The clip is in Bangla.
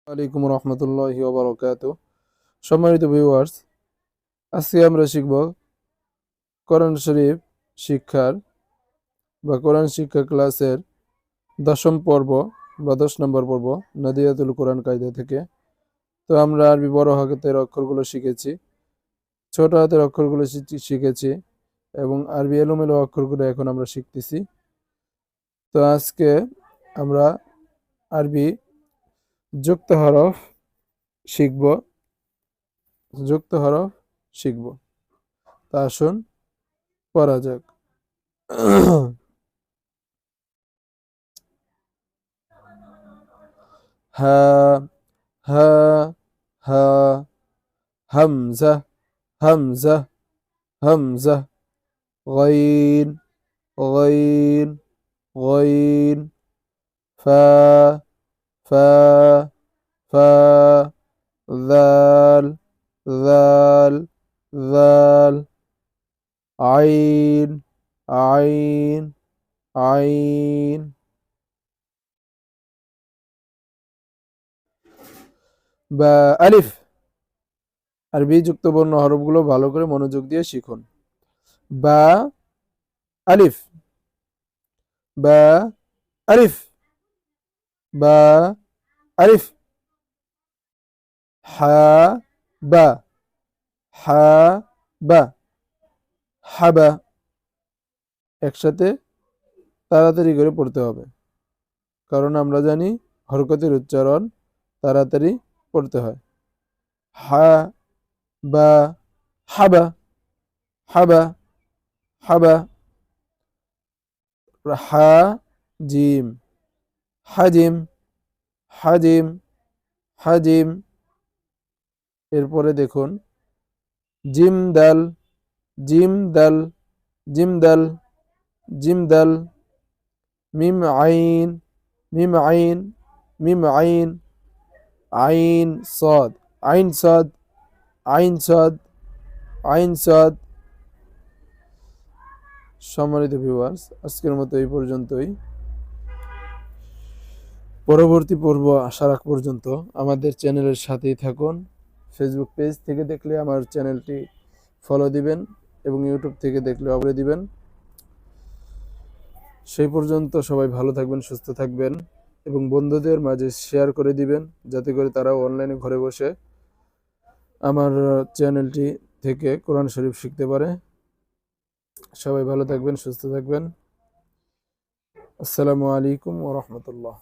আলাইকুম রহমতুল্লাহি ওয়া বারাকাতুহু। সম্মানিত ভিউয়ার্স, আজকে আমরা শিখব কোরআন শরীফ শিক্ষার কোরআন শিক্ষা ক্লাসের 10ম পর্ব বা 10 নম্বর পর্ব নাদিয়াতুল কোরআন কায়দা থেকে। তো আমরা আরবি বড় হাতের অক্ষরগুলো শিখেছি, ছোট হাতের অক্ষরগুলো শিখেছি এবং আরবি এলোমেলো অক্ষরগুলো এখন আমরা শিখতেছি। তো আজকে আমরা আরবি যুক্ত হরফ শিখব যুক্ত হরফ শিখব। তা আসুন পড়া যাক। হা হা হা হামজা হামজা হামজা গাইন গাইন গাইন ফা ফা ফা দাল দাল দাল আইন আইন আইন বা আলিফ। আরবি যুক্ত বর্ণ হরফগুলো ভালো করে মনোযোগ দিয়ে শিখুন। বা আলিফ বা আলিফ বা আলিফ। হা বা হা বা হাবা। একসাথে তাড়াতাড়ি করে পড়তে হবে, কারণ আমরা জানি হরকতের উচ্চারণ তাড়াতাড়ি পড়তে হয়। হা বা হাবা হাবা হাবা। হা জিম হাজিম হাজিম হাজিম। এরপরে দেখুন জিম দাল জিম দাল জিম দাল জিম দাল। মিম আইন মিম আইন মিম আইন আইন সদ আইন সদ আইন সদ আইন সদ। সম্মানিত ভিউয়ার্স, আজকের মতো এই পর্যন্তই। পরবর্তী পর্ব আসার আগ পর্যন্ত আমাদের চ্যানেলের সাথেই থাকুন। ফেসবুক পেজ থেকে দেখলে আমার চ্যানেলটি ফলো দিবেন এবং ইউটিউব থেকে দেখলে অবশ্যই দিবেন। সেই পর্যন্ত সবাই ভালো থাকবেন, সুস্থ থাকবেন এবং বন্ধুদের মাঝে শেয়ার করে দিবেন, যাতে করে তারাও অনলাইনে ঘরে বসে আমার চ্যানেলটি থেকে কোরআন শরীফ শিখতে পারে। সবাই ভালো থাকবেন, সুস্থ থাকবেন। আসসালামু আলাইকুম ওয়া রাহমাতুল্লাহ।